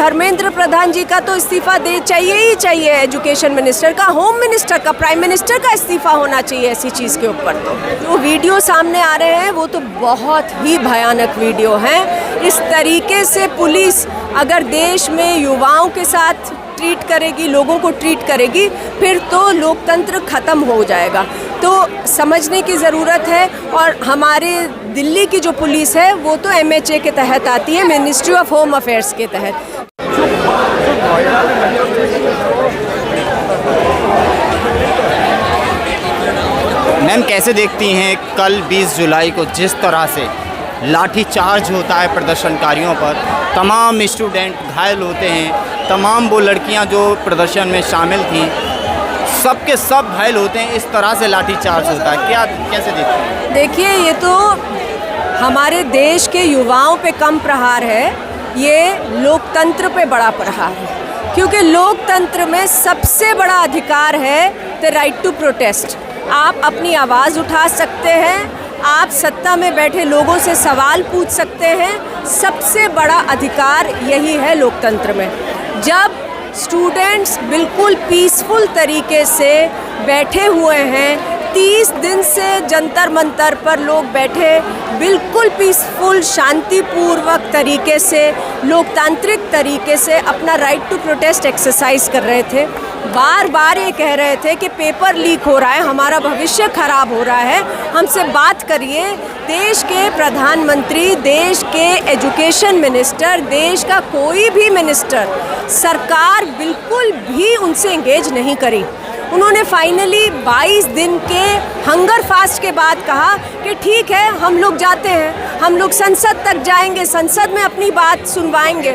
धर्मेंद्र प्रधान जी का तो इस्तीफा दे चाहिए ही चाहिए, एजुकेशन मिनिस्टर का, होम मिनिस्टर का, प्राइम मिनिस्टर का इस्तीफा होना चाहिए ऐसी चीज़ के ऊपर। तो जो वीडियो सामने आ रहे हैं वो तो बहुत ही भयानक वीडियो हैं। इस तरीके से पुलिस अगर देश में युवाओं के साथ ट्रीट करेगी, लोगों को ट्रीट करेगी, फिर तो लोकतंत्र ख़त्म हो जाएगा। तो समझने की ज़रूरत है। और हमारे दिल्ली की जो पुलिस है वो तो MHA के तहत आती है, मिनिस्ट्री ऑफ होम अफेयर्स के तहत। मैम, कैसे देखती हैं कल 20 जुलाई को जिस तरह से लाठीचार्ज होता है प्रदर्शनकारियों पर, तमाम स्टूडेंट घायल होते हैं, तमाम वो लड़कियां जो प्रदर्शन में शामिल थीं सब के सब घायल होते हैं, इस तरह से लाठीचार्ज होता है, क्या कैसे देखते हैं? देखिए, ये तो हमारे देश के युवाओं पे कम प्रहार है, ये लोकतंत्र पे बड़ा प्रहार है। क्योंकि लोकतंत्र में सबसे बड़ा अधिकार है द राइट टू प्रोटेस्ट। आप अपनी आवाज़ उठा सकते हैं, आप सत्ता में बैठे लोगों से सवाल पूछ सकते हैं। सबसे बड़ा अधिकार यही है लोकतंत्र में। जब स्टूडेंट्स बिल्कुल पीसफुल तरीके से बैठे हुए हैं, 30 दिन से जंतर मंतर पर लोग बैठे बिल्कुल पीसफुल शांतिपूर्वक तरीके से, लोकतांत्रिक तरीके से अपना राइट टू प्रोटेस्ट एक्सरसाइज कर रहे थे। बार बार ये कह रहे थे कि पेपर लीक हो रहा है, हमारा भविष्य खराब हो रहा है, हमसे बात करिए। देश के प्रधानमंत्री, देश के एजुकेशन मिनिस्टर, देश का कोई भी मिनिस्टर, सरकार बिल्कुल भी उनसे एंगेज नहीं करी। उन्होंने फाइनली 22 दिन के हंगर फास्ट के बाद कहा कि ठीक है, हम लोग जाते हैं, हम लोग संसद तक जाएंगे, संसद में अपनी बात सुनवाएंगे।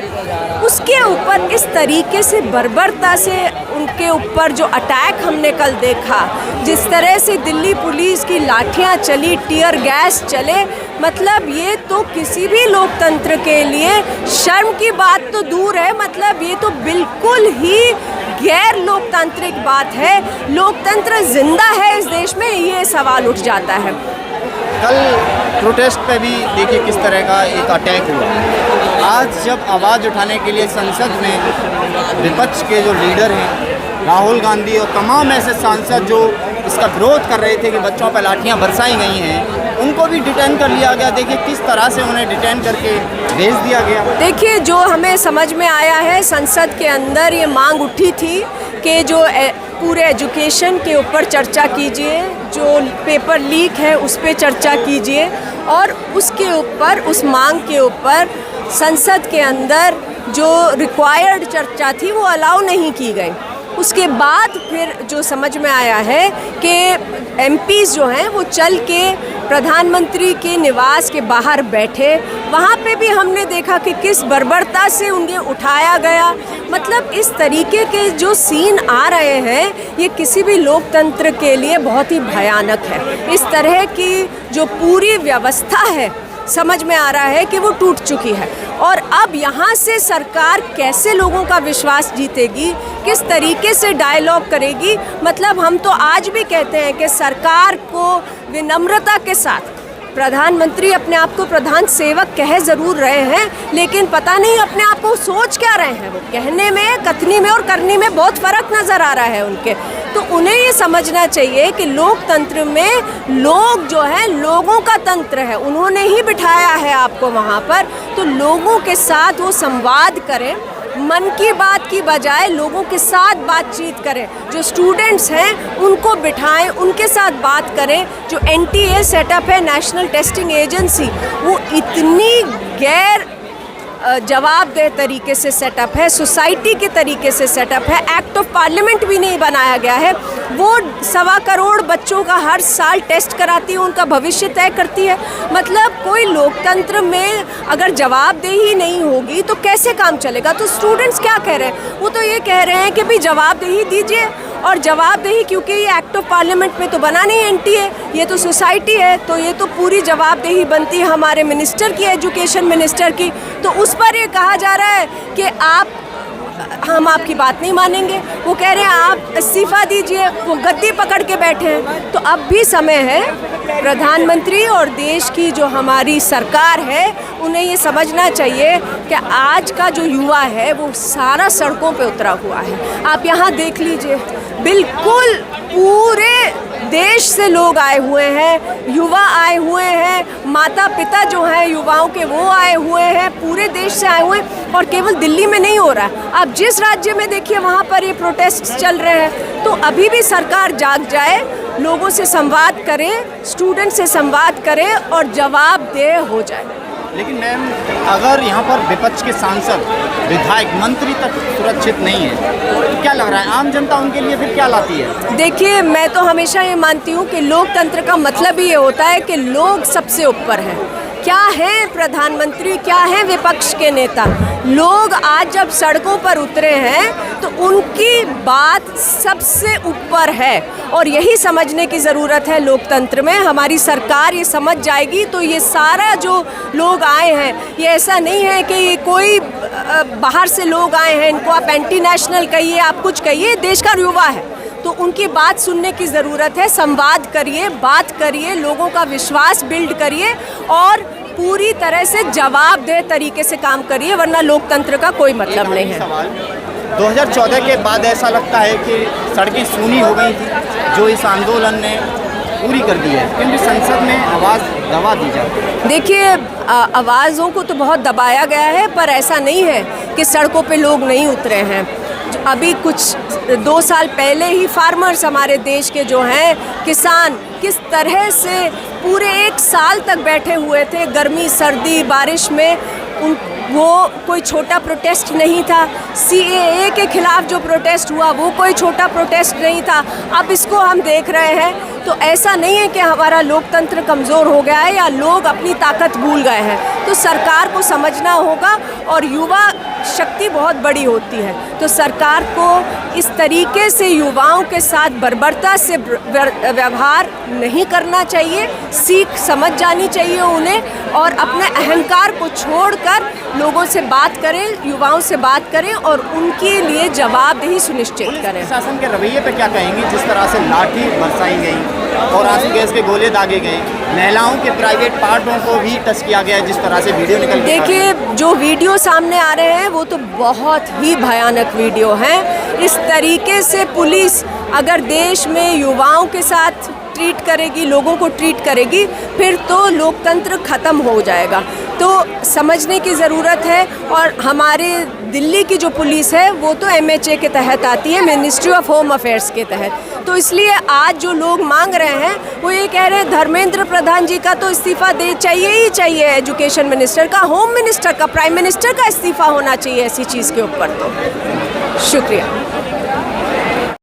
उसके ऊपर इस तरीके से बर्बरता से उनके ऊपर जो अटैक हमने कल देखा, जिस तरह से दिल्ली पुलिस की लाठियां चली, टीयर गैस चले, मतलब ये तो किसी भी लोकतंत्र के लिए शर्म की बात तो दूर है, मतलब ये तो बिल्कुल ही गैर लोकतांत्रिक बात है। लोकतंत्र जिंदा है इस देश में, ये सवाल उठ जाता है। कल प्रोटेस्ट पे भी देखिए किस तरह का एक अटैक हुआ। आज जब आवाज़ उठाने के लिए संसद में विपक्ष के जो लीडर हैं राहुल गांधी और तमाम ऐसे सांसद जो इसका विरोध कर रहे थे कि बच्चों पर लाठियाँ बरसाई गई हैं, उनको भी डिटेन कर लिया गया। देखिए किस तरह से उन्हें डिटेन करके भेज दिया गया। देखिए, जो हमें समझ में आया है, संसद के अंदर ये मांग उठी थी कि जो पूरे एजुकेशन के ऊपर चर्चा कीजिए, जो पेपर लीक है उस पर चर्चा कीजिए, और उसके ऊपर, उस मांग के ऊपर संसद के अंदर जो रिक्वायर्ड चर्चा थी वो अलाउ नहीं की गई। उसके बाद फिर जो समझ में आया है कि MPs जो हैं वो चल के प्रधानमंत्री के निवास के बाहर बैठे, वहाँ पे भी हमने देखा कि किस बर्बरता से उन्हें उठाया गया। मतलब इस तरीके के जो सीन आ रहे हैं, ये किसी भी लोकतंत्र के लिए बहुत ही भयानक है। इस तरह की जो पूरी व्यवस्था है, समझ में आ रहा है कि वो टूट चुकी है। और अब यहाँ से सरकार कैसे लोगों का विश्वास जीतेगी, किस तरीके से डायलॉग करेगी। मतलब हम तो आज भी कहते हैं कि सरकार को विनम्रता के साथ, प्रधानमंत्री अपने आप को प्रधान सेवक कह ज़रूर रहे हैं, लेकिन पता नहीं अपने आप को सोच क्या रहे हैं। वो कहने में, कथनी में और करनी में बहुत फ़र्क नज़र आ रहा है उनके। तो उन्हें ये समझना चाहिए कि लोकतंत्र में लोग जो है, लोगों का तंत्र है, उन्होंने ही बिठाया है आपको वहाँ पर, तो लोगों के साथ वो संवाद करें, मन की बात की बजाय लोगों के साथ बातचीत करें। जो स्टूडेंट्स हैं उनको बिठाएं, उनके साथ बात करें। जो NTA सेटअप है, नेशनल टेस्टिंग एजेंसी, वो इतनी गैर जवाबदेह तरीके से सेटअप है, सोसाइटी के तरीके से सेटअप है, एक्ट ऑफ पार्लियामेंट भी नहीं बनाया गया है। वो 1.25 करोड़ बच्चों का हर साल टेस्ट कराती है, उनका भविष्य तय करती है। मतलब कोई लोकतंत्र में अगर जवाबदेही नहीं होगी तो कैसे काम चलेगा। तो स्टूडेंट्स क्या कह रहे हैं, वो तो ये कह रहे हैं कि भाई जवाबदेही दीजिए, और जवाबदेही क्योंकि ये एक्ट ऑफ पार्लियामेंट में तो बना नहीं NTA, ये तो सोसाइटी है, तो ये तो पूरी जवाबदेही बनती है हमारे मिनिस्टर की, एजुकेशन मिनिस्टर की। तो उस पर ये कहा जा रहा है कि आप हम आपकी बात नहीं मानेंगे। वो कह रहे हैं आप इस्तीफ़ा दीजिए, वो गद्दी पकड़ के बैठे हैं। तो अब भी समय है, प्रधानमंत्री और देश की जो हमारी सरकार है उन्हें ये समझना चाहिए कि आज का जो युवा है वो सारा सड़कों पे उतरा हुआ है। आप यहाँ देख लीजिए, बिल्कुल पूरे देश से लोग आए हुए हैं, युवा आए हुए हैं, माता पिता जो हैं युवाओं के वो आए हुए हैं, पूरे देश से आए हुए हैं। और केवल दिल्ली में नहीं हो रहा है, आप जिस राज्य में देखिए वहाँ पर ये प्रोटेस्ट चल रहे हैं। तो अभी भी सरकार जाग जाए, लोगों से संवाद करे, स्टूडेंट से संवाद करे और जवाबदेह हो जाए। लेकिन मैम, अगर यहाँ पर विपक्ष के सांसद, विधायक, मंत्री तक सुरक्षित नहीं है तो क्या लग रहा है आम जनता उनके लिए फिर क्या लाती है? देखिए, मैं तो हमेशा ये मानती हूँ कि लोकतंत्र का मतलब ही ये होता है कि लोग सबसे ऊपर हैं। क्या है प्रधानमंत्री, क्या है विपक्ष के नेता? लोग आज जब सड़कों पर उतरे हैं तो उनकी बात सबसे ऊपर है और यही समझने की ज़रूरत है लोकतंत्र में। हमारी सरकार ये समझ जाएगी तो ये सारा जो लोग आए हैं, ये ऐसा नहीं है कि ये कोई बाहर से लोग आए हैं, इनको आप एंटी नेशनल कहिए, आप कुछ कहिए, देश का युवा है तो उनकी बात सुनने की ज़रूरत है। संवाद करिए, बात करिए, लोगों का विश्वास बिल्ड करिए और पूरी तरह से जवाबदेह तरीके से काम करिए, वरना लोकतंत्र का कोई मतलब नहीं है। सवाल, 2014 के बाद ऐसा लगता है कि सड़कें सूनी हो गई थी, जो इस आंदोलन ने पूरी कर दी है, क्योंकि संसद में आवाज़ दबा दी जाती है। देखिए, आवाज़ों को तो बहुत दबाया गया है, पर ऐसा नहीं है कि सड़कों पे लोग नहीं उतरे हैं। अभी कुछ 2 साल पहले ही फार्मर्स हमारे देश के जो हैं किसान किस तरह से पूरे 1 साल तक बैठे हुए थे, गर्मी सर्दी बारिश में। वो कोई छोटा प्रोटेस्ट नहीं था। CAA के खिलाफ जो प्रोटेस्ट हुआ वो कोई छोटा प्रोटेस्ट नहीं था। अब इसको हम देख रहे हैं तो ऐसा नहीं है कि हमारा लोकतंत्र कमज़ोर हो गया है या लोग अपनी ताकत भूल गए हैं। तो सरकार को समझना होगा और युवा शक्ति बहुत बड़ी होती है, तो सरकार को इस तरीके से युवाओं के साथ बर्बरता से व्यवहार नहीं करना चाहिए। सीख समझ जानी चाहिए उन्हें और अपने अहंकार को छोड़कर लोगों से बात करें, युवाओं से बात करें और उनके लिए जवाबदेही सुनिश्चित करें। शासन के रवैये पे क्या कहेंगे? जिस तरह से लाठी बरसाई गई और आंसू गैस के गोले दागे गए, महिलाओं के प्राइवेट पार्टों को भी टच किया गया, जिस तरह से वीडियो निकल के देखिए, जो वीडियो सामने आ रहे हैं वो तो बहुत ही भयानक वीडियो हैं। इस तरीके से पुलिस अगर देश में युवाओं के साथ ट्रीट करेगी, लोगों को ट्रीट करेगी, फिर तो लोकतंत्र ख़त्म हो जाएगा। तो समझने की ज़रूरत है। और हमारे दिल्ली की जो पुलिस है वो तो MHA के तहत आती है, मिनिस्ट्री ऑफ होम अफेयर्स के तहत। तो इसलिए आज जो लोग मांग रहे हैं वो ये कह रहे हैं धर्मेंद्र प्रधान जी का तो इस्तीफ़ा दे चाहिए ही चाहिए, एजुकेशन मिनिस्टर का, होम मिनिस्टर का, प्राइम मिनिस्टर का इस्तीफ़ा होना चाहिए ऐसी चीज़ के ऊपर। तो शुक्रिया।